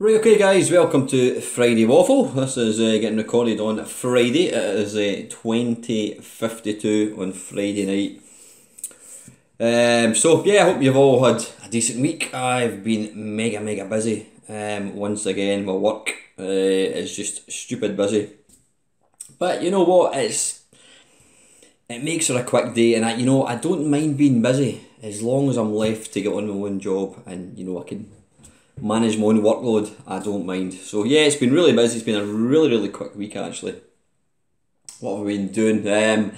Right, okay guys, welcome to Friday Waffle. This is getting recorded on Friday. It is 20:52 on Friday night. So yeah, I hope you've all had a decent week. I've been mega busy. Once again, my work is just stupid busy. But you know what? It makes for a quick day, and I don't mind being busy as long as I'm left to get on with my own job, and I can manage my own workload. I don't mind. So yeah, it's been really busy. It's been a really quick week actually. What have we been doing? Been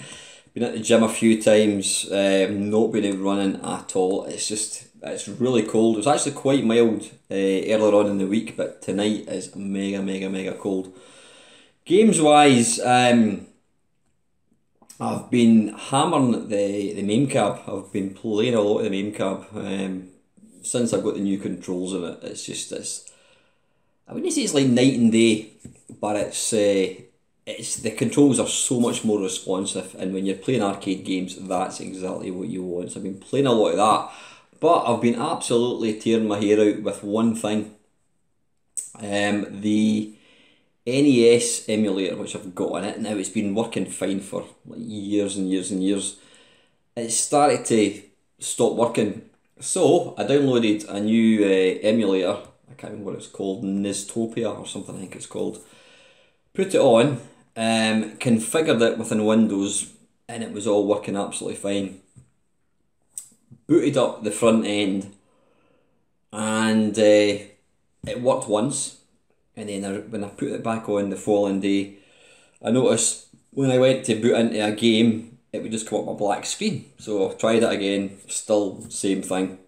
at the gym a few times. Not been out running at all. It's really cold. It was actually quite mild earlier on in the week, but tonight is mega cold. Games wise, I've been hammering the MAME cab. I've been playing a lot of the MAME cab. Since I've got the new controls in it, I wouldn't say it's like night and day, but it's the controls are so much more responsive, and when you're playing arcade games, that's exactly what you want. So I've been playing a lot of that, but I've been absolutely tearing my hair out with one thing. The NES emulator which I've got on it now, it's been working fine for like years and years. It started to stop working. So I downloaded a new emulator. I can't remember what it's called, Nistopia or something I think it's called. Put it on, configured it within Windows, and it was all working absolutely fine. Booted up the front end, and it worked once. And then when I put it back on the following day, I noticed when I went to boot into a game, it would just come up a black screen. So I tried it again, still same thing.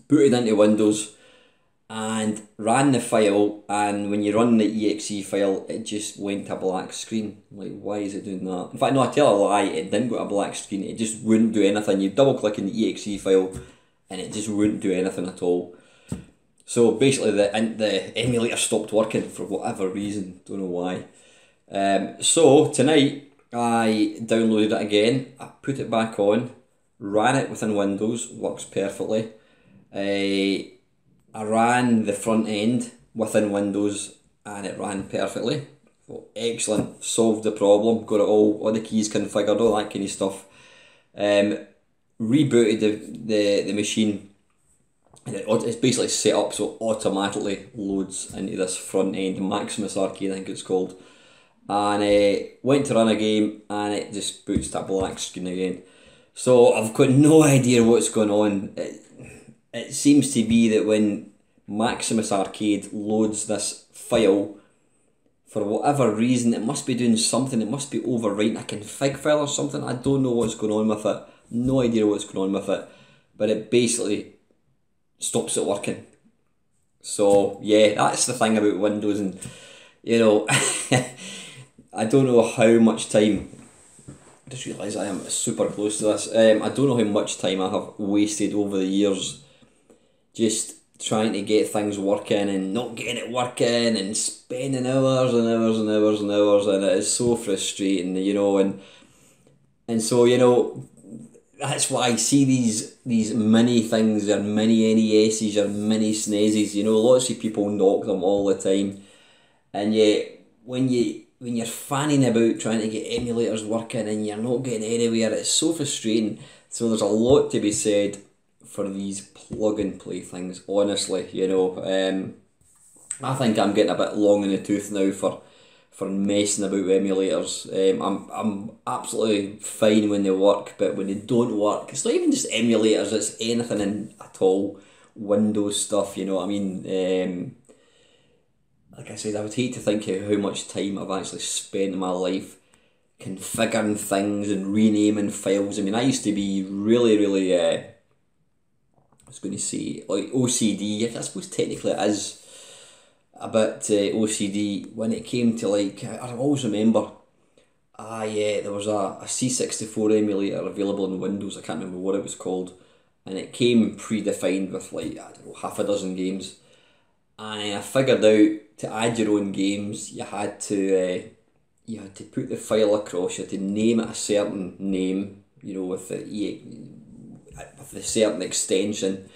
Booted into Windows and ran the file, and when you run the exe file, it just went to a black screen. I'm like, why is it doing that? In fact, no, I tell a lie, it didn't go to a black screen, it just wouldn't do anything. You double click in the exe file and it just wouldn't do anything at all. So basically the emulator stopped working for whatever reason, don't know why. So tonight I downloaded it again, I put it back on, ran it within Windows, works perfectly. I ran the front end within Windows and it ran perfectly. So excellent, solved the problem, got it all the keys configured, all that kind of stuff. Rebooted the machine, and it's basically set up so it automatically loads into this front end, Maximus Arcade I think it's called, and went to run a game and it just boots to a black screen again. So I've got no idea what's going on. It seems to be that when Maximus Arcade loads this file, for whatever reason, it must be doing something, it must be overwriting a config file or something. I don't know what's going on with it, no idea what's going on with it, but it basically stops it working. So yeah, that's the thing about Windows, and I don't know how much time, I just realised I am super close to this, I don't know how much time I have wasted over the years just trying to get things working and not getting it working and spending hours and hours, and it is so frustrating, and so that's why I see these mini things or mini NESs or mini SNESes, lots of people knock them all the time, and yet when you're fanning about trying to get emulators working and you're not getting anywhere, it's so frustrating. So there's a lot to be said for these plug and play things, honestly. I think I'm getting a bit long in the tooth now for messing about with emulators. I'm absolutely fine when they work, but when they don't work, it's not even just emulators, it's anything at all, Windows stuff, you know what I mean? Like I said, I would hate to think of how much time I've actually spent in my life configuring things and renaming files. I mean, I used to be really, I was going to say, like OCD, I suppose technically it is a bit OCD when it came to, like, I always remember there was a C64 emulator available in Windows, I can't remember what it was called, and it came predefined with, like, I don't know, half a dozen games, and I figured out to add your own games you had to put the file across, you had to name it a certain name, with the certain extension.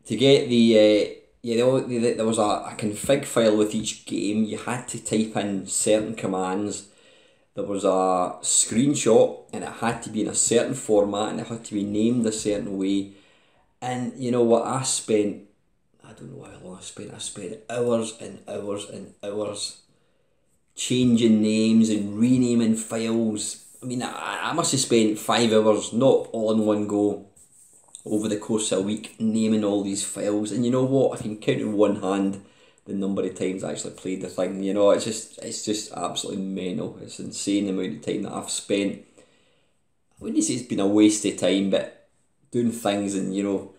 To get the you know, there was a config file with each game. You had to type in certain commands. There was a screenshot and it had to be in a certain format and it had to be named a certain way. And you know what, I don't know how long I spent hours and hours and hours changing names and renaming files. I mean, I must have spent 5 hours, not all in one go, over the course of a week, naming all these files. And you know what, I can count in one hand the number of times I actually played the thing. You know, it's just absolutely mental. It's insane the amount of time that I've spent. I wouldn't say it's been a waste of time, but doing things, and you know,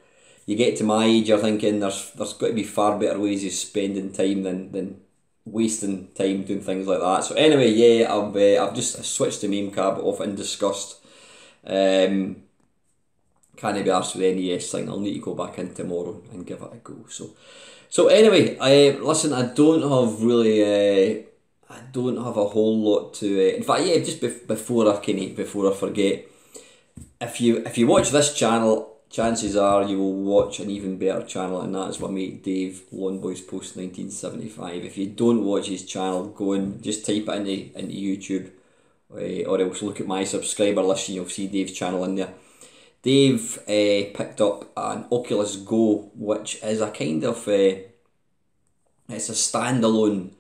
you get to my age, you're thinking there's got to be far better ways of spending time than wasting time doing things like that. So anyway, yeah, I've just switched the meme cab off in disgust. Can't be arsed with the NES thing. I'll need to go back in tomorrow and give it a go. So anyway, listen, I don't have a whole lot to. In fact, yeah, just before I forget, if you watch this channel, chances are you will watch an even better channel, and that is my mate Dave, Lawn Boys Post 1975. If you don't watch his channel, go and just type it into YouTube, or else look at my subscriber list and you'll see Dave's channel in there. Dave picked up an Oculus Go, which is a kind of it's a standalone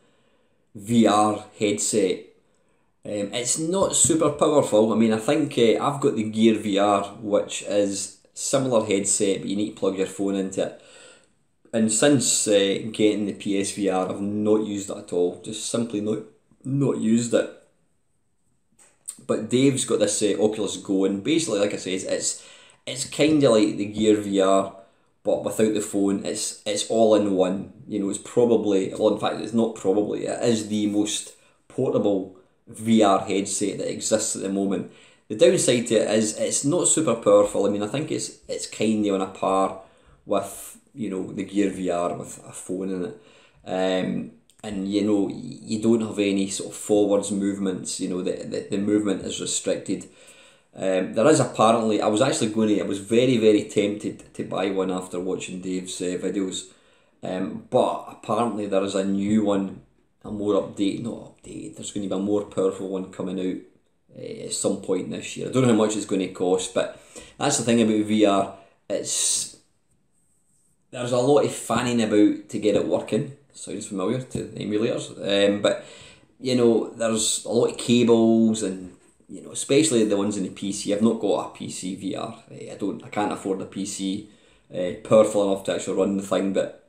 VR headset. It's not super powerful. I mean, I think I've got the Gear VR, which is similar headset, but you need to plug your phone into it. And since getting the PSVR, I've not used it at all. Just simply not used it. But Dave's got this Oculus Go, and basically, like I said, it's kind of like the Gear VR, but without the phone. It's all in one. You know, it's probably, well, in fact, it's not probably, it is the most portable VR headset that exists at the moment. The downside to it is it's not super powerful. I mean, I think it's kind of on a par with, you know, the Gear VR with a phone in it. And you know, you don't have any sort of forwards movements. You know, the movement is restricted. There is apparently, I was very, very tempted to buy one after watching Dave's videos. But apparently there is a new one, not updated, there's going to be a more powerful one coming out at some point this year. I don't know how much it's going to cost, but that's the thing about VR. There's a lot of fanning about to get it working. Sounds familiar to the emulators, but you know, there's a lot of cables, and you know, especially the ones in the PC. I've not got a PC VR. I can't afford a PC powerful enough to actually run the thing, but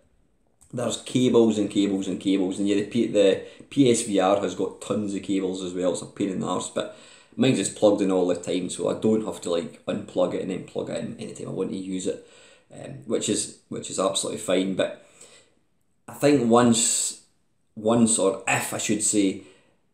there's cables and cables and cables, and yeah, the PSVR has got tons of cables as well. It's a pain in the arse, but mine's just plugged in all the time, so I don't have to like unplug it and then plug it in anytime I want to use it, which is absolutely fine. But I think once or if I should say,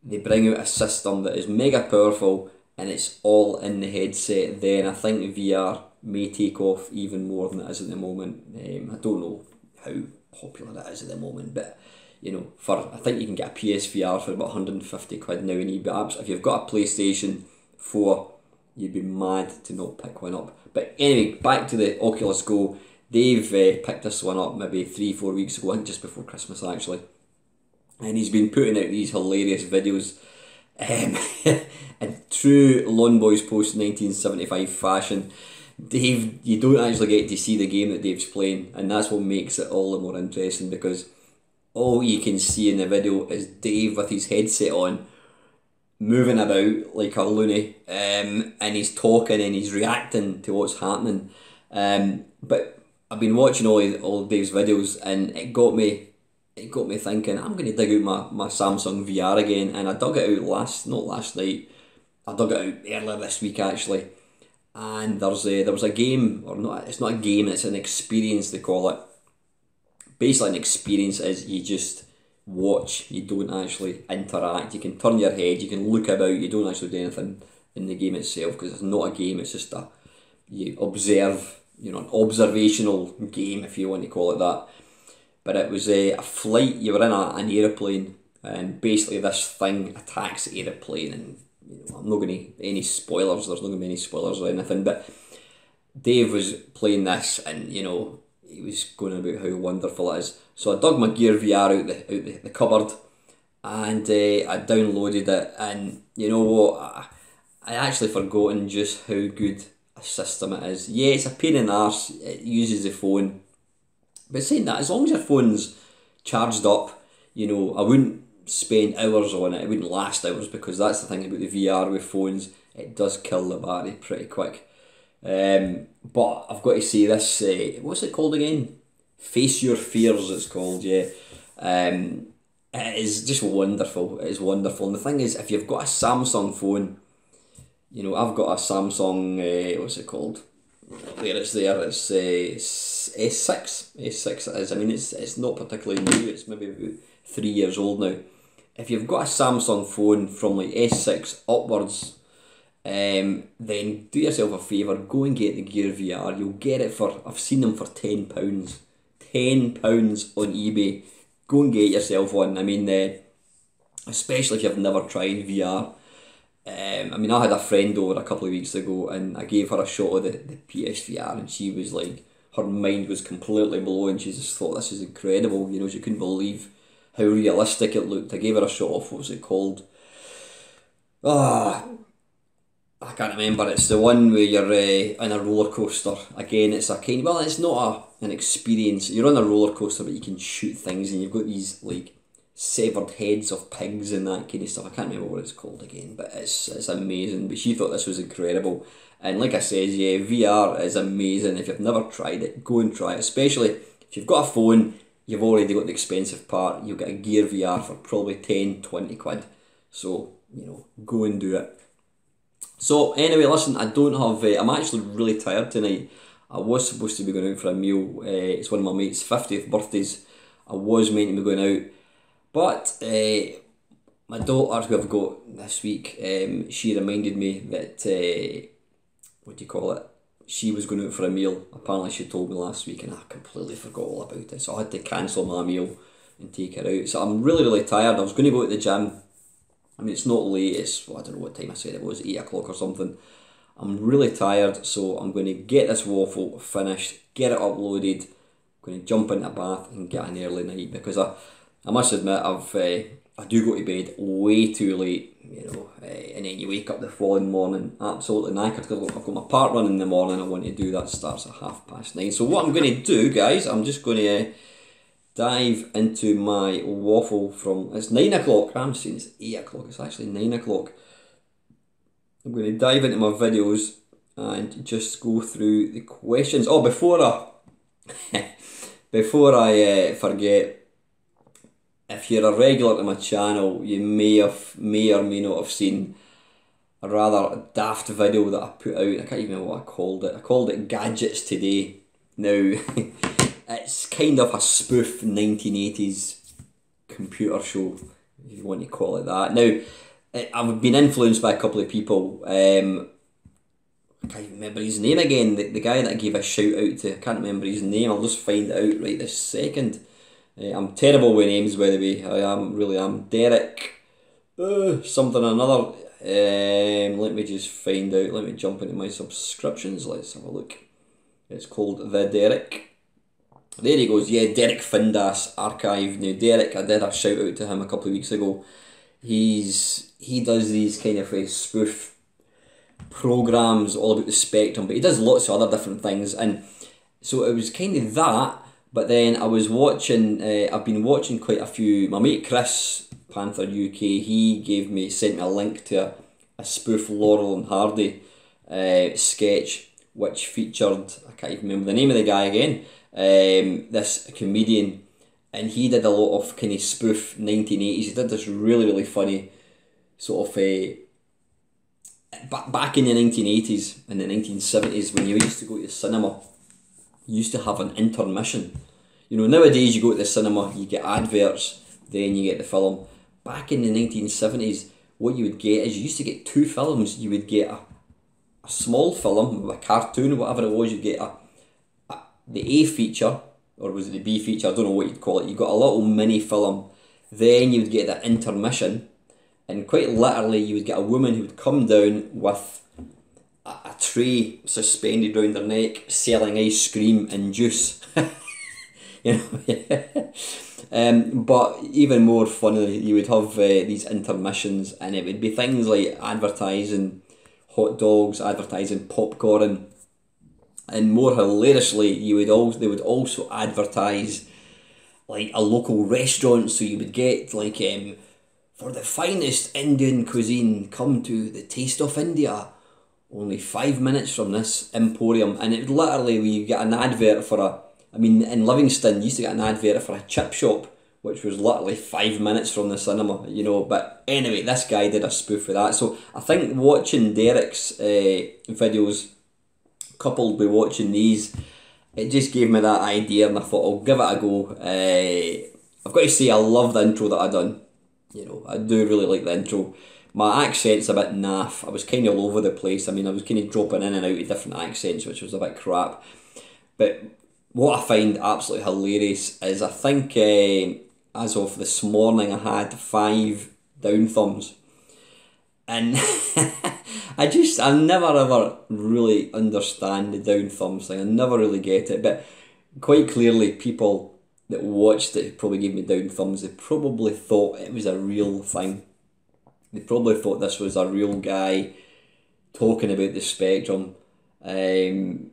they bring out a system that is mega powerful and it's all in the headset, then I think VR may take off even more than it is at the moment. I don't know how popular it is at the moment, but you know, I think you can get a PSVR for about 150 quid now in eBay apps. If you've got a PlayStation 4, you'd be mad to not pick one up. But anyway, back to the Oculus Go. Dave picked this one up maybe 3-4 weeks ago, I think just before Christmas actually. And he's been putting out these hilarious videos in true Lawn Boys Post 1975 fashion. Dave, you don't actually get to see the game that Dave's playing, and that's what makes it all the more interesting, because all you can see in the video is Dave with his headset on, moving about like a loony, and he's talking and he's reacting to what's happening. But I've been watching all Dave's videos, and it got me thinking, I'm going to dig out my Samsung VR again. And I dug it out not last night, I dug it out earlier this week actually. And there was a game, or not, it's not a game, it's an experience they call it. Basically an experience is you just watch, you don't actually interact. You can turn your head, you can look about, you don't actually do anything in the game itself, because it's not a game, it's just you observe, you know, an observational game, if you want to call it that. But it was a flight, you were in an aeroplane, and basically this thing attacks the aeroplane, and you know, I'm not going to any spoilers, there's not going to be any spoilers or anything, but Dave was playing this, and you know, he was going about how wonderful it is. So I dug my Gear VR out the cupboard, and I downloaded it, and you know what, I actually forgotten just how good a system it is. Yeah, it's a pain in the arse, it uses the phone, but saying that, as long as your phone's charged up, you know, I wouldn't spend hours on it, it wouldn't last hours, because that's the thing about the VR with phones, it does kill the battery pretty quick. But I've got to say this, what's it called again? Face Your Fears it's called, yeah. It is just wonderful, it is wonderful. And the thing is, if you've got a Samsung phone, you know, I've got a Samsung, what's it called? There it's there, it's S6 it is. I mean, it's not particularly new, it's maybe about 3 years old now. If you've got a Samsung phone from like S6 upwards, then do yourself a favour, go and get the Gear VR. You'll get it for, I've seen them for £10. £10 on eBay. Go and get yourself one. I mean, especially if you've never tried VR. I mean, I had a friend over a couple of weeks ago, and I gave her a shot of the PSVR, and she was like, her mind was completely blown. She just thought this is incredible. You know, she couldn't believe how realistic it looked. I gave her a shot of, what was it called? I can't remember. It's the one where you're in a roller coaster. Again, it's a kind, well, it's not an experience. You're on a roller coaster, but you can shoot things, and you've got these like severed heads of pigs and that kind of stuff. I can't remember what it's called again, but it's amazing. But she thought this was incredible, and like I said, yeah, VR is amazing. If you've never tried it, go and try it. Especially if you've got a phone, you've already got the expensive part. You'll get a Gear VR for probably 10-20 quid. So, you know, go and do it. So anyway, listen, I don't have, I'm actually really tired tonight. I was supposed to be going out for a meal. It's one of my mate's 50th birthdays. I was meant to be going out, but my daughter, who I've got this week, she reminded me that, what do you call it, she was going out for a meal. Apparently she told me last week, and I completely forgot all about it, so I had to cancel my meal and take her out. So I'm really tired. I was going to go to the gym. I mean, it's not late, it's, well, I don't know what time I said it was, 8 o'clock or something. I'm really tired, so I'm going to get this waffle finished, get it uploaded, I'm going to jump into a bath and get an early night, because I must admit, I do go to bed way too late, you know, and then you wake up the following morning absolutely knackered, because I've got my park run in the morning. I want to do that, starts at 9:30. So what I'm going to do, guys, I'm just going to dive into my waffle from, it's 9 o'clock, I'm saying it's 8 o'clock, it's actually 9 o'clock. I'm going to dive into my videos and just go through the questions. Oh, before I forget, if you're a regular to my channel, you may or may not have seen a rather daft video that I put out. I can't even remember what I called it. I called it Gadgets Today. Now, it's kind of a spoof 1980s computer show, if you want to call it that. Now, I've been influenced by a couple of people. I can't remember his name again. The guy that I gave a shout out to, I can't remember his name. I'll just find it out right this second. I'm terrible with names, by the way. I really am. Derek, something or another. Let me just find out. Let me jump into my subscriptions. Let's have a look. It's called The Derek. There he goes, yeah, Derek Findas Archive. Now Derek, I did a shout out to him a couple of weeks ago. He does these kind of spoof programs all about the spectrum, but he does lots of other different things, and so it was kind of that. But then I was watching, I've been watching quite a few. My mate Chris, Panther UK, he sent me a link to a spoof Laurel and Hardy sketch, which featured, I can't even remember the name of the guy again, this comedian, and he did a lot of kind of spoof 1980s. He did this really funny sort of back in the 1980s and the 1970s, when you used to go to the cinema, you used to have an intermission. You know, nowadays you go to the cinema, you get adverts, then you get the film. Back in the 1970s, what you would get is, you used to get two films. You would get a small film, a cartoon or whatever it was. You'd get the A feature, or was it the B feature, I don't know what you'd call it. You got a little mini film, then you would get the intermission, and quite literally you would get a woman who would come down with a tray suspended round their neck, selling ice cream and juice. You know, but even more funny, you would have these intermissions, and it would be things like advertising hot dogs, advertising popcorn, and more hilariously, they would also advertise like a local restaurant. So you would get like for the finest Indian cuisine, come to the Taste of India. Only 5 minutes from this emporium, and it would literally, you get an advert for in Livingston, you used to get an advert for a chip shop, which was literally 5 minutes from the cinema, you know. But anyway, this guy did a spoof of that. So I think watching Derek's videos, coupled with watching these, it just gave me that idea, and I thought I'll give it a go. I've got to say, I love the intro that I done. You know, I do really like the intro. My accent's a bit naff. I was kind of all over the place. I was kind of dropping in and out of different accents, which was a bit crap. But what I find absolutely hilarious is, I think as of this morning, I had 5 down thumbs. And I never ever really understand the down thumbs thing. I never really get it. But quite clearly, people that watched it probably gave me down thumbs. They probably thought it was a real thing. They probably thought this was a real guy talking about the spectrum. And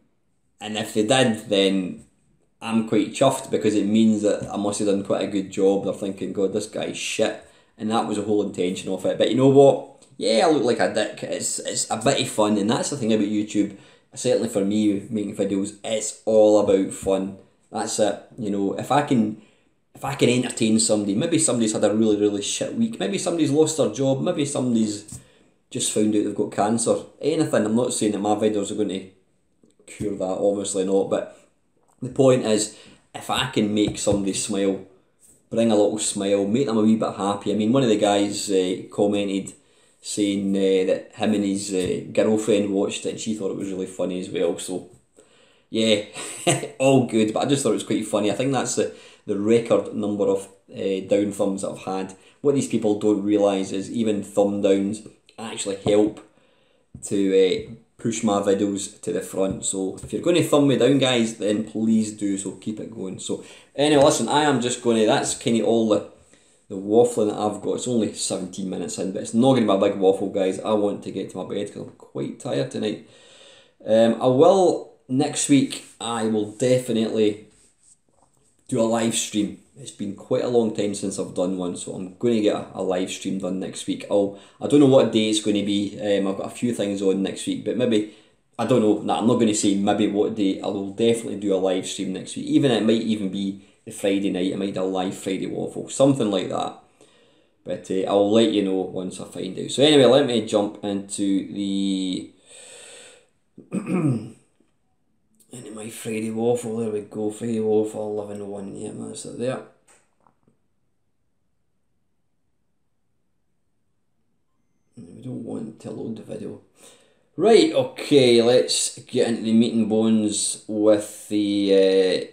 if they did, then I'm quite chuffed, because it means that I must have done quite a good job. They're thinking, God, this guy's shit. And that was the whole intention of it. But you know what? Yeah, I look like a dick. It's a bit of fun, and that's the thing about YouTube. Certainly for me, making videos, it's all about fun. That's it. You know, if I can entertain somebody, maybe somebody's had a really, really shit week, maybe somebody's lost their job, maybe somebody's just found out they've got cancer, anything. I'm not saying that my videos are going to cure that, obviously not, but the point is, if I can make somebody smile, bring a little smile, make them a wee bit happy. One of the guys commented saying that him and his girlfriend watched it and she thought it was really funny as well, so yeah, all good. But I just thought it was quite funny. I think that's the record number of down thumbs that I've had. What these people don't realise is even thumb downs actually help to push my videos to the front. So if you're going to thumb me down, guys, then please do so. Keep it going. So anyway, listen, I am just going to, that's kind of all the waffling that I've got. It's only 17 minutes in, but it's not going to be a big waffle, guys. I want to get to my bed because I'm quite tired tonight. I will, next week, I will definitely do a live stream. It's been quite a long time since I've done one, so I'm going to get a live stream done next week. I don't know what day it's going to be. I've got a few things on next week, but maybe, I don't know. Nah, I'm not going to say maybe what day. I will definitely do a live stream next week. It might even be the Friday night. I might do a live Friday Waffle, something like that. But I'll let you know once I find out. So anyway, let me jump into into my Friday Waffle. There we go, Friday Waffle 11:01. Yeah, that's it there. We don't want to load the video. Right, okay, let's get into the meat and bones with the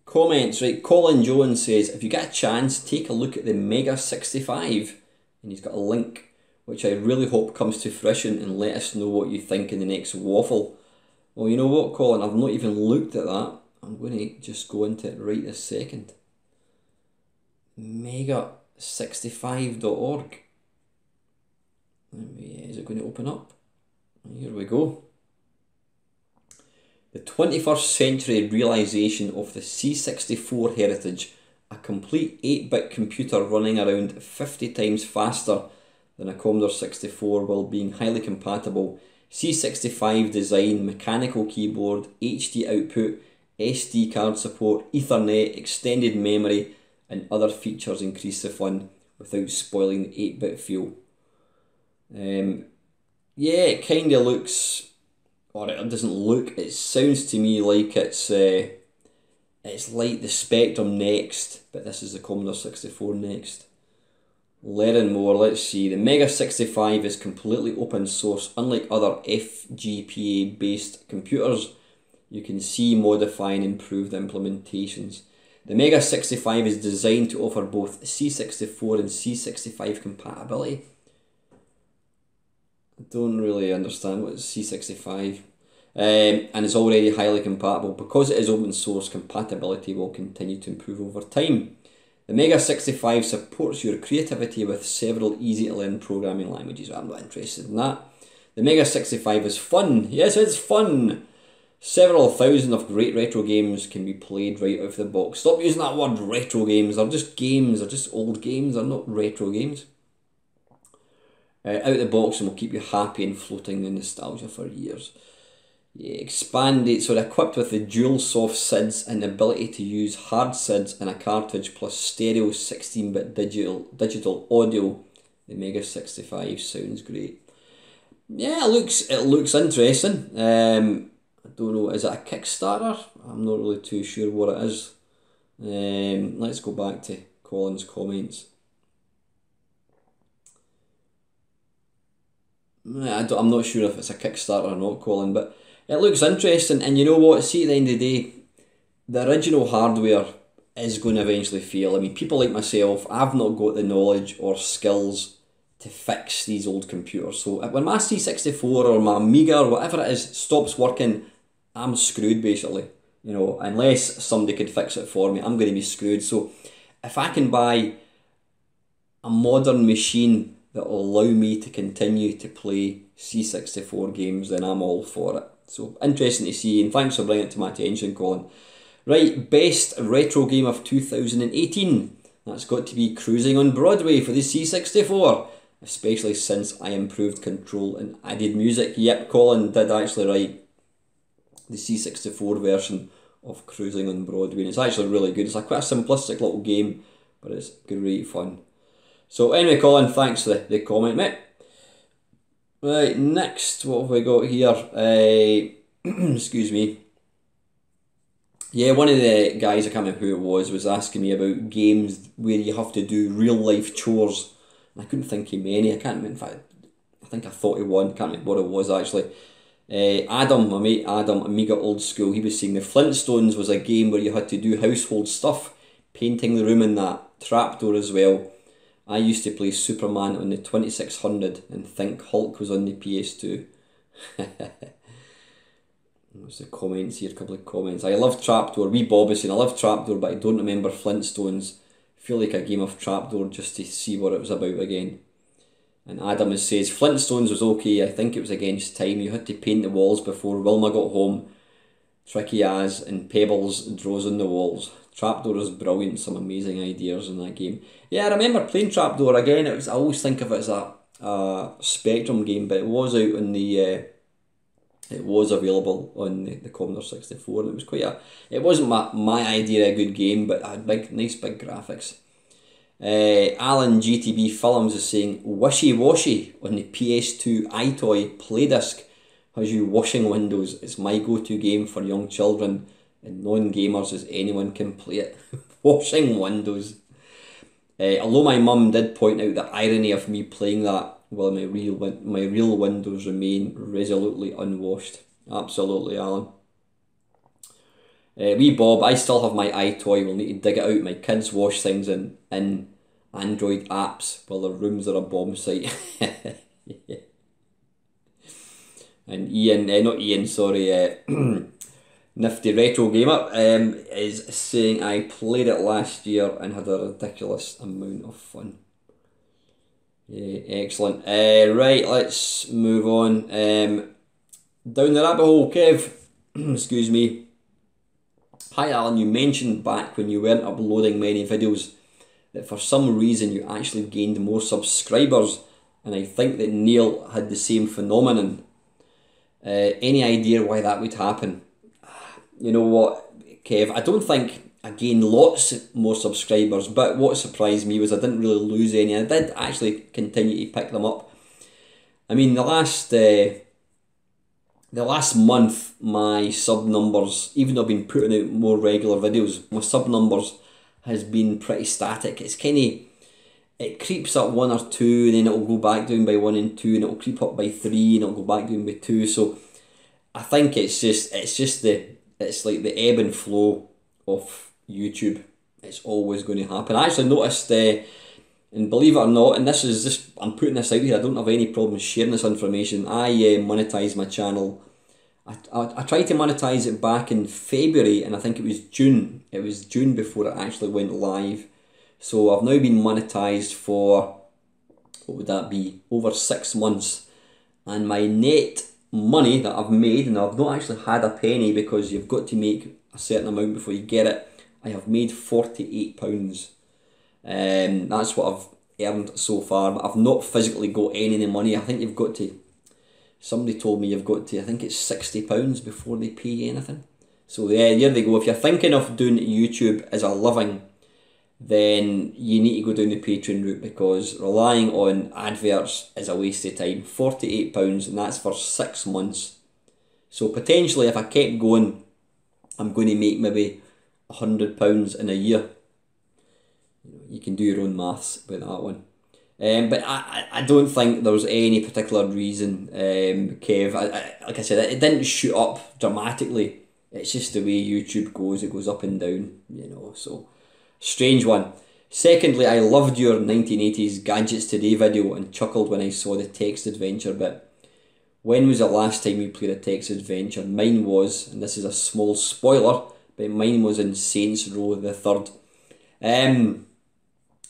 comments. Right, Colin Jones says, if you get a chance, take a look at the Mega 65. And he's got a link, which I really hope comes to fruition, and let us know what you think in the next waffle. Well, you know what, Colin, I've not even looked at that. I'm going to just go into it right this second. Mega65.org. Is it going to open up? Here we go. The 21st century realisation of the C64 heritage, a complete 8-bit computer running around 50 times faster than a Commodore 64 while being highly compatible. C65 design, mechanical keyboard, HD output, SD card support, Ethernet, extended memory, and other features increase the fun without spoiling the 8-bit feel. Yeah, it kind of looks, or it doesn't look, it sounds to me like it's like the Spectrum next, but this is the Commodore 64 next. Learn more, let's see. The Mega 65 is completely open source. Unlike other FGPA based computers, you can see, modify and improve the implementations. The Mega 65 is designed to offer both C64 and C65 compatibility. I don't really understand what is C65. And it's already highly compatible. Because it is open source, compatibility will continue to improve over time. The Mega 65 supports your creativity with several easy to learn programming languages. I'm not interested in that. The Mega 65 is fun. Yes, it's fun. Several thousand of great retro games can be played right out of the box. Stop using that word retro games. They're just games. They're just old games. They're not retro games. Out of the box and will keep you happy and floating in nostalgia for years. Yeah, expanded, so equipped with the dual soft SIDs and the ability to use hard SIDs and a cartridge plus stereo 16-bit digital audio, the Mega 65 sounds great. Yeah, it looks interesting. I don't know, is it a Kickstarter? I'm not really too sure what it is. Let's go back to Colin's comments. I'm not sure if it's a Kickstarter or not, Colin, but it looks interesting. And you know what? See, at the end of the day, the original hardware is going to eventually fail. I mean, people like myself, I've not got the knowledge or skills to fix these old computers. So when my C64 or my Amiga or whatever it is stops working, I'm screwed basically. You know, unless somebody could fix it for me, I'm going to be screwed. So if I can buy a modern machine that will allow me to continue to play C64 games, then I'm all for it. So interesting to see, and thanks for bringing it to my attention, Colin. Right, best retro game of 2018. That's got to be Cruising on Broadway for the C64, especially since I improved control and added music. Yep, Colin did actually write the C64 version of Cruising on Broadway, and it's actually really good. It's like quite a simplistic little game, but it's great fun. So anyway, Colin, thanks for the comment, mate. Right, next, what have we got here? Excuse me. Yeah, one of the guys, I can't remember who it was asking me about games where you have to do real life chores. And I couldn't think of many. I can't remember, in fact, I think I thought of one, can't remember what it was actually. Adam, my mate Adam, Amiga Old School, he was saying the Flintstones was a game where you had to do household stuff, painting the room and that, trapdoor as well. I used to play Superman on the 2600 and think Hulk was on the PS2. What's the comments here? A couple of comments. I love Trapdoor. Wee Bob is saying, I love Trapdoor, but I don't remember Flintstones. I feel like a game of Trapdoor just to see what it was about again. And Adam says, Flintstones was okay. I think it was against time. You had to paint the walls before Wilma got home. Tricky as and pebbles draws on the walls. Trapdoor is brilliant, some amazing ideas in that game. Yeah, I remember playing Trapdoor again. I always think of it as a Spectrum game, but it was out on the it was available on the Commodore 64, and it was it wasn't my idea of a good game, but it had nice big graphics. Alan GTB Films is saying Wishy Washy on the PS2 iToy Playdisc has you washing windows. It's my go-to game for young children and non-gamers as anyone can play it. Washing windows. Although my mum did point out the irony of me playing that while my real windows remain resolutely unwashed. Absolutely, Alan. Wee Bob, I still have my iToy. We'll need to dig it out. My kids wash things in Android apps while their rooms are a bomb site. Yeah. And Ian, not Ian, sorry, Nifty Retro Gamer is saying I played it last year and had a ridiculous amount of fun. Yeah, excellent. Right, let's move on. Down the rabbit hole, Kev. Excuse me. Hi Alan, you mentioned back when you weren't uploading many videos that for some reason you actually gained more subscribers, and I think that Neil had the same phenomenon. Any idea why that would happen? You know what, Kev, I don't think I gained lots more subscribers, but what surprised me was I didn't really lose any. I did actually continue to pick them up. I mean, the last month, my sub numbers, even though I've been putting out more regular videos, my sub numbers has been pretty static. It's kind of, it creeps up 1 or 2, and then it'll go back down by 1 and 2, and it'll creep up by 3, and it'll go back down by 2. So I think it's like the ebb and flow of YouTube. It's always going to happen. I actually noticed And believe it or not, and this is just, I'm putting this out here, I don't have any problem sharing this information. I monetise my channel. I tried to monetise it back in February, and I think it was June. It was June before it actually went live. So I've now been monetised for, what would that be, over 6 months. And my net money that I've made, and I've not actually had a penny because you've got to make a certain amount before you get it, I have made £48. That's what I've earned so far, but I've not physically got any of the money. I think you've got to, somebody told me you've got to, I think it's £60 before they pay you anything. So yeah, there they go. If you're thinking of doing YouTube as a living, then you need to go down the Patreon route, because relying on adverts is a waste of time. £48, and that's for 6 months. So potentially if I kept going, I'm going to make maybe £100 in a year. You can do your own maths about that one. But I don't think there's any particular reason, Kev. Like I said, it didn't shoot up dramatically. It's just the way YouTube goes. It goes up and down, you know, so strange one. Secondly, I loved your 1980s Gadgets Today video and chuckled when I saw the text adventure bit. When was the last time you played a text adventure? Mine was, and this is a small spoiler, but mine was in Saints Row the Third.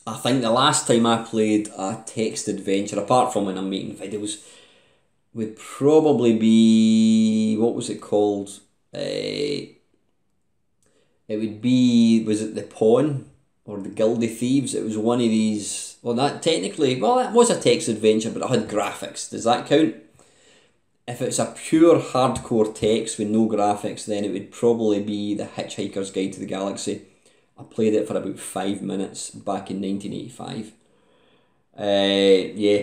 I think the last time I played a text adventure, apart from when I'm making videos, would probably be, what was it called? It would be, was it The Pawn or The Guilty Thieves? It was one of these, well that technically, well that was a text adventure, but it had graphics. Does that count? If it's a pure hardcore text with no graphics, then it would probably be The Hitchhiker's Guide to the Galaxy. I played it for about 5 minutes back in 1985. Yeah,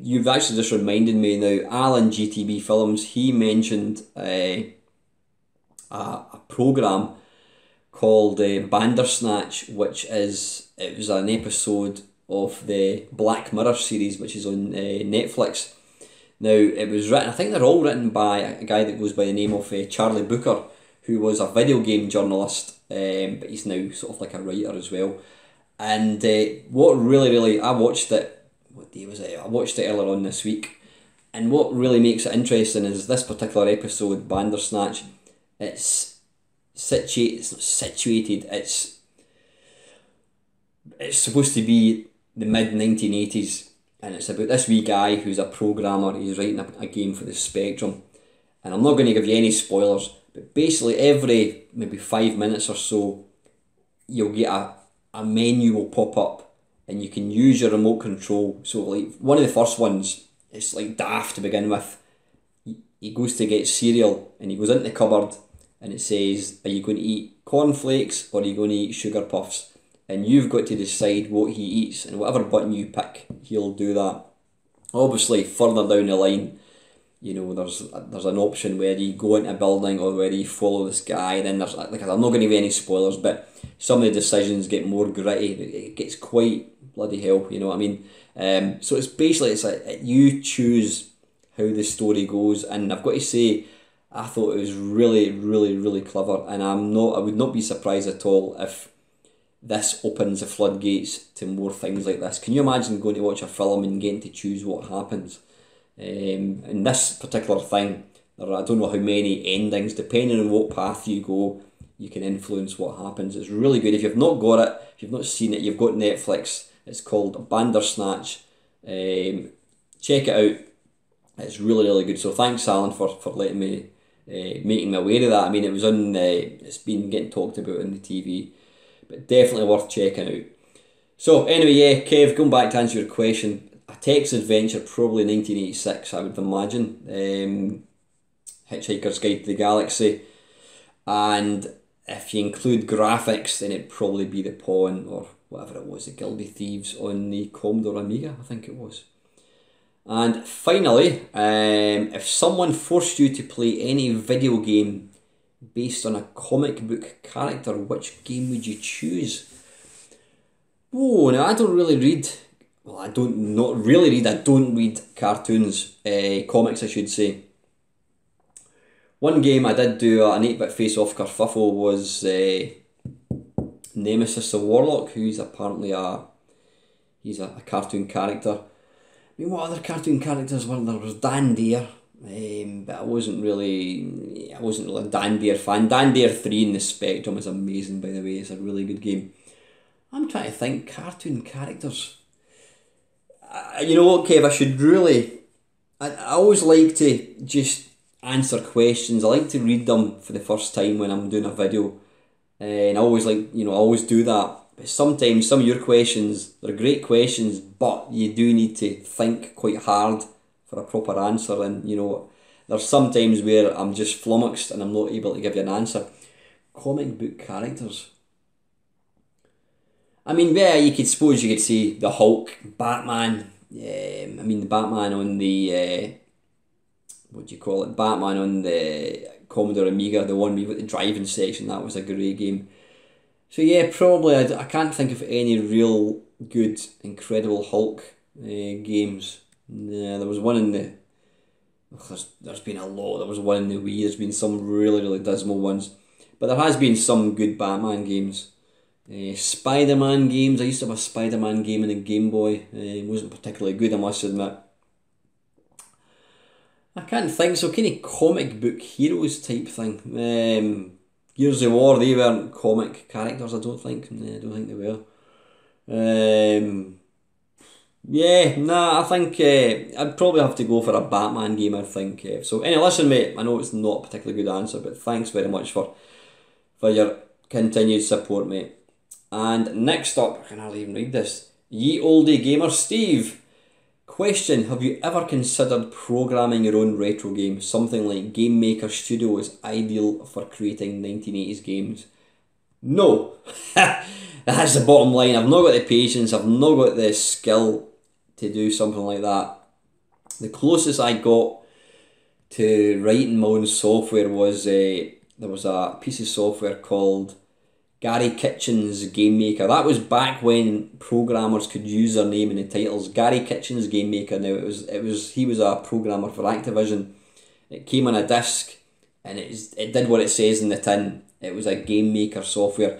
you've actually just reminded me now, Alan GTB Films, he mentioned a programme called Bandersnatch, it was an episode of the Black Mirror series, which is on Netflix. Now, it was written, I think they're all written by a guy that goes by the name of Charlie Booker, who was a video game journalist, but he's now sort of like a writer as well. And what really, I watched it, what day was it? I watched it earlier on this week. And what really makes it interesting is this particular episode, Bandersnatch, it's supposed to be the mid-1980s, and it's about this wee guy who's a programmer. He's writing a game for the Spectrum. And I'm not going to give you any spoilers, but basically every maybe 5 minutes or so, you'll get a menu will pop up, and you can use your remote control. So like one of the first ones, it's like daft to begin with. He goes to get cereal, and he goes into the cupboard, and it says, are you going to eat cornflakes or are you going to eat sugar puffs? And you've got to decide what he eats, and whatever button you pick, he'll do that. Obviously, further down the line, you know, there's an option where you go into a building or where you follow this guy. Then there's, like, I'm not going to give any spoilers, but some of the decisions get more gritty. It gets quite bloody hell, you know what I mean? So it's basically, it's like you choose how the story goes, and I've got to say, I thought it was really clever, and I would not be surprised at all if this opens the floodgates to more things like this. Can you imagine going to watch a film and getting to choose what happens? In this particular thing, there are, I don't know how many endings, depending on what path you go, you can influence what happens. It's really good. If you've not got it, if you've not seen it, you've got Netflix. It's called Bandersnatch. Check it out. It's really good. So thanks, Alan, for letting me, making me aware of that. I mean, it was on, it's been getting talked about on the TV, but definitely worth checking out. So anyway, yeah, Kev, going back to answer your question, a text adventure, probably 1986, I would imagine. Hitchhiker's Guide to the Galaxy. And if you include graphics, then it'd probably be The Pawn, or whatever it was, The Guilty Thieves on the Commodore Amiga, I think it was. And finally, if someone forced you to play any video game based on a comic book character, which game would you choose? Oh, now I don't really read, well, I don't read cartoons, comics I should say. One game I did do an 8-bit face-off kerfuffle was Nemesis the Warlock, who's apparently He's a cartoon character. I mean, what other cartoon characters were there? There was Dan Dare, but I wasn't really a Dan Dare fan. Dan Dare 3 in the Spectrum is amazing, by the way. It's a really good game. I'm trying to think, cartoon characters. You know what, Kev, I should really... I always like to just answer questions. I like to read them for the first time when I'm doing a video. And I always I always do that. But sometimes some of your questions, they're great questions, but you do need to think quite hard for a proper answer. And, there's some times where I'm just flummoxed and I'm not able to give you an answer. Comic book characters. I mean, yeah, you could say the Hulk, Batman. The Batman on the Batman on the Commodore Amiga, the one with the driving section. That was a great game. So yeah, probably I can't think of any real good Incredible Hulk games. Yeah, there was one in the. There's been a lot. There was one in the Wii. There's been some really dismal ones, but there has been some good Batman games. Spider-Man games. I used to have a Spider-Man game in the Game Boy. It wasn't particularly good, I must admit. I can't think, so kind of comic book heroes type thing. Gears of War, they weren't comic characters, I don't think. I don't think they were. I think I'd probably have to go for a Batman game, I think. So anyway, listen mate, I know it's not a particularly good answer, but thanks very much for your continued support, mate. And next up, I can hardly even read this. Ye Olde Gamer Steve. Question, have you ever considered programming your own retro game? Something like Game Maker Studio is ideal for creating 1980s games. No. That's the bottom line. I've not got the patience, I've not got the skill to do something like that. The closest I got to writing my own software was there was a piece of software called Gary Kitchen's Game Maker. That was back when programmers could use their name in the titles. Gary Kitchen's Game Maker. Now he was a programmer for Activision. It came on a disc, and it did what it says in the tin. It was a Game Maker software,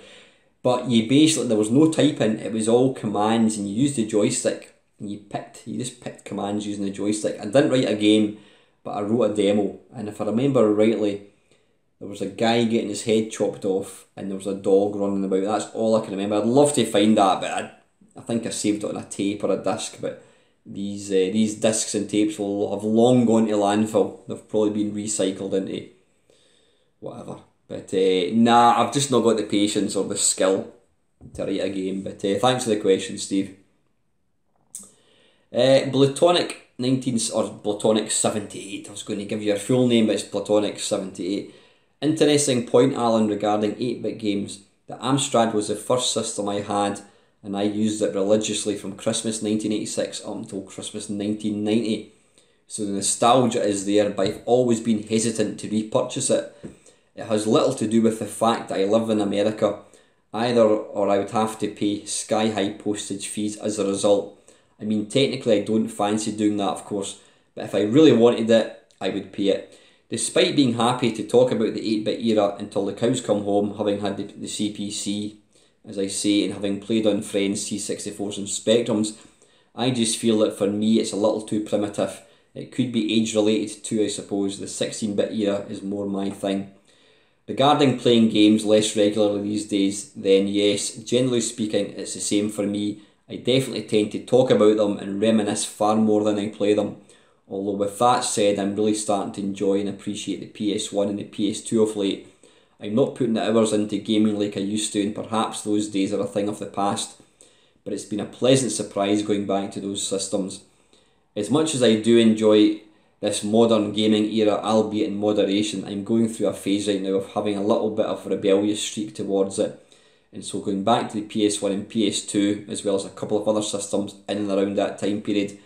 but there was no typing. It was all commands, and you used the joystick, and you just picked commands using the joystick. I didn't write a game, but I wrote a demo, and if I remember rightly, there was a guy getting his head chopped off and there was a dog running about. That's all I can remember. I'd love to find that, but I think I saved it on a tape or a disc. But these discs and tapes will have long gone to landfill. They've probably been recycled into whatever. But I've just not got the patience or the skill to write a game. But thanks for the question, Steve. Platonic 78. I was going to give you your full name, but it's Platonic 78. Interesting point, Alan, regarding 8-bit games. The Amstrad was the first system I had, and I used it religiously from Christmas 1986 up until Christmas 1990. So the nostalgia is there, but I've always been hesitant to repurchase it. It has little to do with the fact that I live in America, or I would have to pay sky-high postage fees as a result. I mean, technically I don't fancy doing that, of course, but if I really wanted it, I would pay it. Despite being happy to talk about the 8-bit era until the cows come home, having had the CPC, as I say, and having played on friends' C64s and Spectrums, I just feel that for me it's a little too primitive. It could be age related too, I suppose. The 16-bit era is more my thing. Regarding playing games less regularly these days, then yes, generally speaking, it's the same for me. I definitely tend to talk about them and reminisce far more than I play them. Although with that said, I'm really starting to enjoy and appreciate the PS1 and the PS2 of late. I'm not putting the hours into gaming like I used to, and perhaps those days are a thing of the past. But it's been a pleasant surprise going back to those systems. As much as I do enjoy this modern gaming era, albeit in moderation, I'm going through a phase right now of having a little bit of a rebellious streak towards it. And so going back to the PS1 and PS2, as well as a couple of other systems in and around that time period,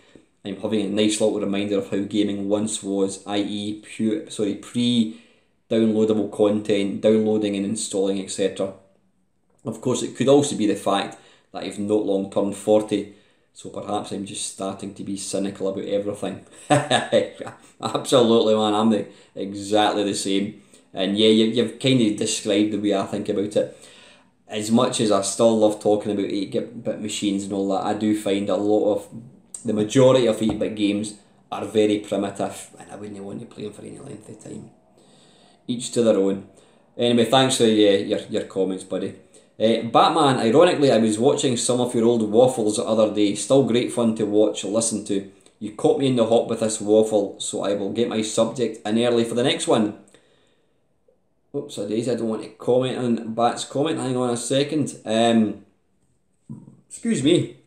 I'm having a nice little reminder of how gaming once was, i.e. pre-downloadable content, downloading and installing, etc. Of course, it could also be the fact that I've not long turned 40, so perhaps I'm just starting to be cynical about everything. Absolutely, man, I'm exactly the same. And yeah, you've kind of described the way I think about it. as much as I still love talking about 8-bit machines and all that, I do find the majority of 8-bit games are very primitive, and I wouldn't want to play them for any length of time. Each to their own. Anyway, thanks for your comments, buddy. Batman, ironically, I was watching some of your old waffles the other day. Still great fun to watch or listen to. You caught me in the hop with this waffle, so I will get my subject in early for the next one. Oops, I don't want to comment on Bat's comment. Hang on a second. Excuse me.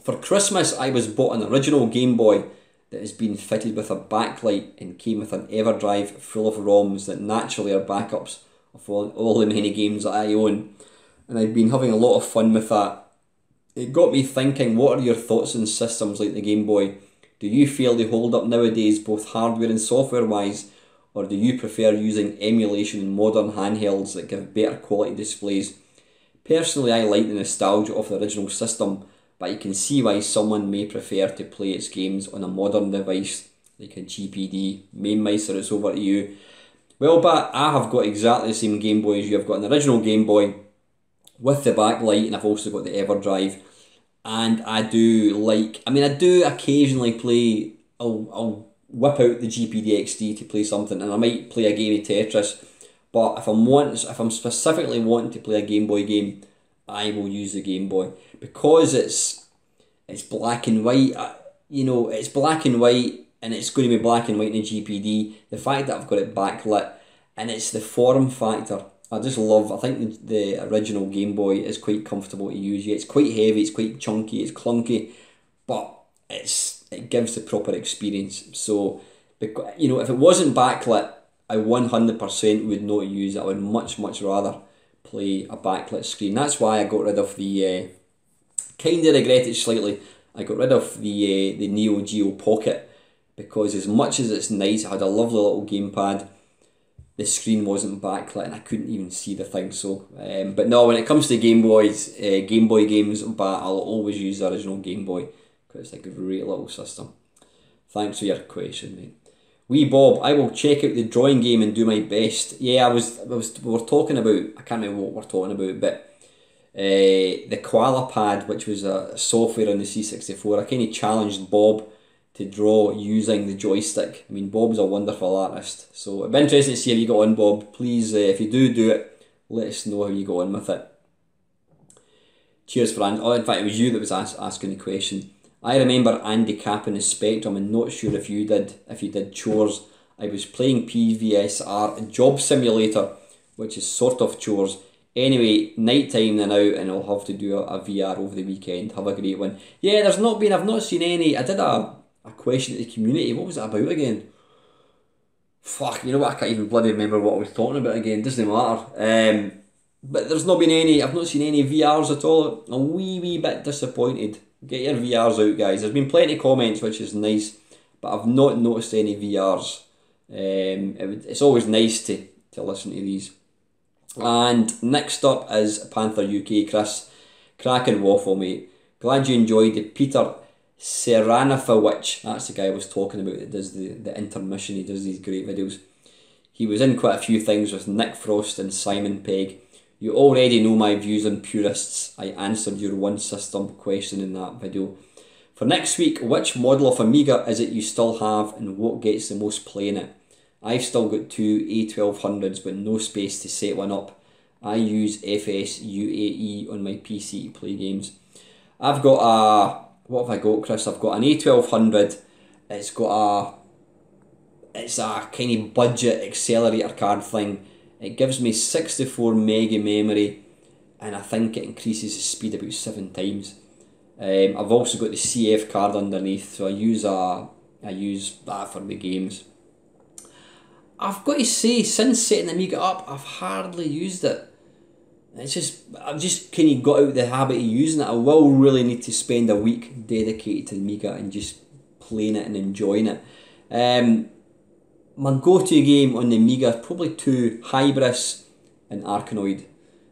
For Christmas, I was bought an original Game Boy that has been fitted with a backlight and came with an EverDrive full of ROMs that naturally are backups of all the many games that I own. And I've been having a lot of fun with that. It got me thinking, what are your thoughts on systems like the Game Boy? Do you feel they hold up nowadays, both hardware and software wise? Or do you prefer using emulation in modern handhelds that give better quality displays? Personally, I like the nostalgia of the original system, but you can see why someone may prefer to play its games on a modern device like a GPD. Mainmeister, it's over to you. Well, but I have got exactly the same Game Boy as you. I've got an original Game Boy with the backlight, and I've also got the EverDrive. And I do occasionally play, I'll whip out the GPD XD to play something, and I might play a game of Tetris. But if I'm specifically wanting to play a Game Boy game, I will use the Game Boy because it's black and white. It's black and white, and it's going to be black and white in a GPD. The fact that I've got it backlit, and it's the form factor. I think the original Game Boy is quite comfortable to use. Yeah, it's quite heavy, it's quite chunky, it's clunky, but it gives the proper experience. So, if it wasn't backlit, I 100% would not use it. I would much rather play a backlit screen. That's why I got rid of the, kind of regret it slightly, I got rid of the Neo Geo Pocket, because as much as it's nice, it had a lovely little gamepad, the screen wasn't backlit and I couldn't even see the thing. So, but no, when it comes to Game Boys, Game Boy games, but I'll always use the original Game Boy because it's a great little system. Thanks for your question, mate. Wee Bob, I will check out the drawing game and do my best. Yeah, we were talking about, I can't remember what we're talking about, but the Koala Pad, which was a software on the C64, I kind of challenged Bob to draw using the joystick. I mean, Bob's a wonderful artist, so it'd be interesting to see how you got on, Bob. Please, if you do it, let us know how you go on with it. Cheers, Fran. Oh, in fact, it was you that was asking the question. I remember Andy capping the Spectrum, and not sure if you did chores. I was playing PVSR Job Simulator, which is sort of chores. Anyway, night time then out, and I'll have to do a VR over the weekend. Have a great one. Yeah, I've not seen any. I did a question to the community. What was it about again? Fuck, you know what? I can't even bloody remember what I was talking about again. Doesn't matter. But there's not been any. I've not seen any VRs at all. I'm a wee bit disappointed. Get your VRs out, guys. There's been plenty of comments, which is nice, but I've not noticed any VRs. It's always nice to listen to these. And next up is Panther UK, Chris. Cracking waffle, mate. Glad you enjoyed the Peter Seranovic. That's the guy I was talking about that does the intermission. He does these great videos. He was in quite a few things with Nick Frost and Simon Pegg. You already know my views on purists. I answered your one system question in that video. For next week, which model of Amiga is it you still have and what gets the most play in it? I've still got two A1200s but no space to set one up. I use FS-UAE on my PC to play games. I've got what have I got, Chris? I've got an A1200. It's a kind of budget accelerator card thing. It gives me 64 meg of memory, and I think it increases the speed about 7 times. I've also got the CF card underneath, so I use that for the games. I've got to say, since setting the Amiga up, I've hardly used it. I've just kind of got out the habit of using it. I will really need to spend a week dedicated to the Amiga and just playing it and enjoying it. My go-to game on the Amiga is probably two, Hybris and Arkanoid.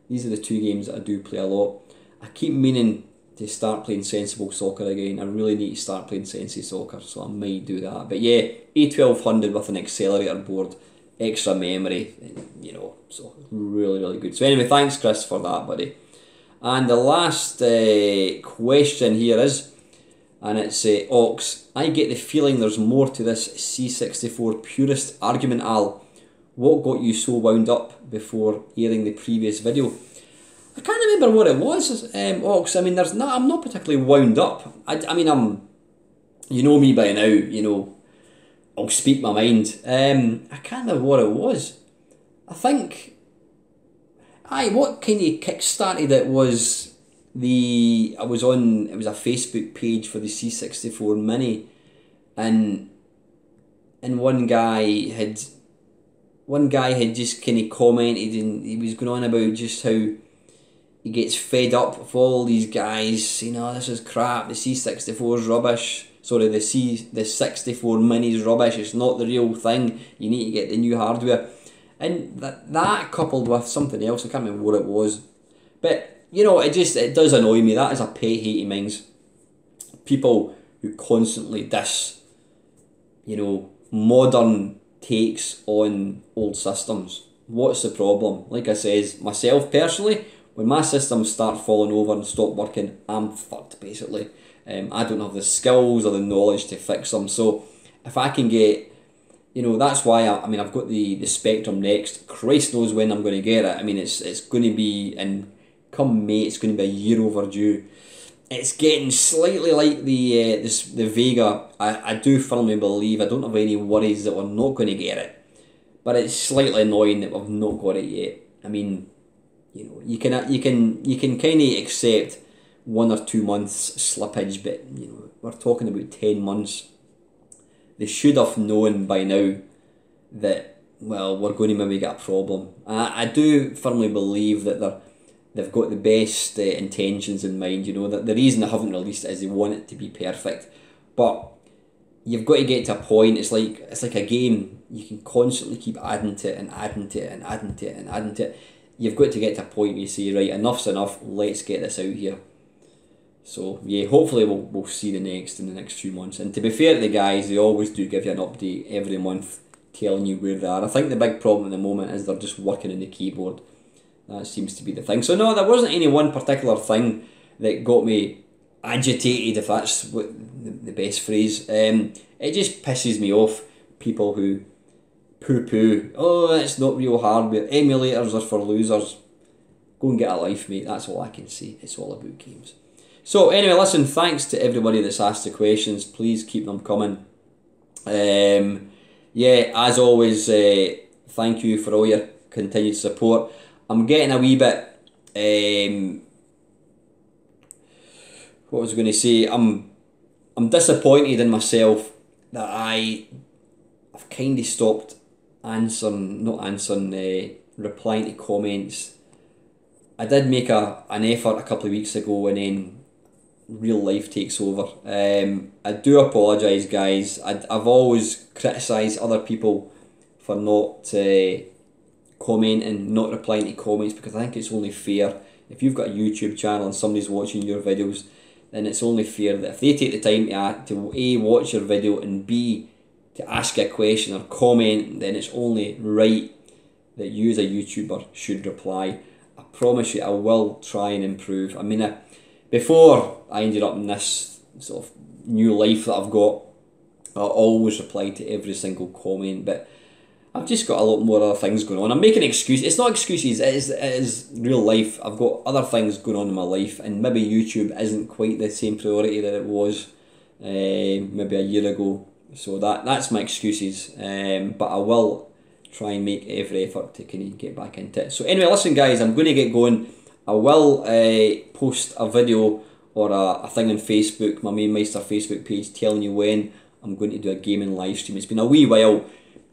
These are the two games that I do play a lot. I keep meaning to start playing Sensible Soccer again. I really need to start playing Sensi Soccer, so I might do that. But yeah, A1200 with an accelerator board extra memory, you know, so really, really good. So anyway, thanks Chris for that, buddy. And the last question here is, and it's Ox, I get the feeling there's more to this C64 purist argument, Al. What got you so wound up before airing the previous video? I can't remember what it was, Ox. I mean, I'm not particularly wound up. I mean, you know me by now, you know, I'll speak my mind. I can't remember what it was. I think, what kind of kick-started it was it was a Facebook page for the C64 Mini, and one guy had just kind of commented, and he was going on about just how he gets fed up with all these guys saying, "Oh, this is crap. The C64 is rubbish. Sorry, the 64 Mini is rubbish. It's not the real thing. You need to get the new hardware." And that coupled with something else, I can't remember what it was, but you know, it does annoy me. That is a pet hate of mine. People who constantly diss, you know, modern takes on old systems. What's the problem? Like I says, myself personally, when my systems start falling over and stop working, I'm fucked basically. I don't have the skills or the knowledge to fix them. So if I can get, you know, that's why I mean I've got the Spectrum next. Christ knows when I'm going to get it. I mean it's going to be come May. It's going to be a year overdue. It's getting slightly like the Vega. I do firmly believe, I don't have any worries that we're not going to get it, but it's slightly annoying that we've not got it yet. I mean, you know, you can kind of accept 1 or 2 months slippage, but you know, we're talking about 10 months. They should have known by now that, well, we're going to maybe get a problem. I do firmly believe that they've got the best intentions in mind. You know, that the reason they haven't released it is they want it to be perfect. But you've got to get to a point. It's like a game. You can constantly keep adding to it and adding to it and adding to it and adding to it. You've got to get to a point where you say, right, enough's enough. Let's get this out here. So yeah, hopefully we'll see in the next few months. And to be fair to the guys, they always do give you an update every month telling you where they are. I think the big problem at the moment is they're just working on the keyboard. That seems to be the thing. So no, there wasn't any one particular thing that got me agitated, if that's what the best phrase. It just pisses me off, people who poo-poo, oh, it's not real hardware, emulators are for losers. Go and get a life, mate. That's all I can say. It's all about games. So anyway, listen, thanks to everybody that's asked the questions. Please keep them coming. Yeah, as always, thank you for all your continued support. I'm getting a wee bit, what was I going to say, I'm disappointed in myself that I've kind of stopped replying to comments. I did make an effort a couple of weeks ago, and then real life takes over. I do apologise, guys. I've always criticised other people for not commenting, not replying to comments, because I think it's only fair. If you've got a YouTube channel and somebody's watching your videos, then it's only fair that if they take the time to A, watch your video, and B, to ask a question or comment, then it's only right that you as a YouTuber should reply. I promise you I will try and improve. I mean, before I ended up in this sort of new life that I've got, I always replied to every single comment, but I've just got a lot more other things going on. I'm making excuses. It's not excuses, it is real life. I've got other things going on in my life, and maybe YouTube isn't quite the same priority that it was maybe a year ago. So that's my excuses, but I will try and make every effort to kind of get back into it. So anyway, listen guys, I'm going to get going. I will post a video or a thing on Facebook, my Main Meister Facebook page, telling you when I'm going to do a gaming live stream. It's been a wee while.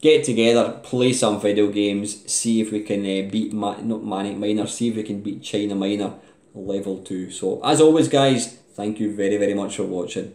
Get together, play some video games, see if we can beat not Manic Miner, see if we can beat China Miner level 2. So as always guys, thank you very, very much for watching.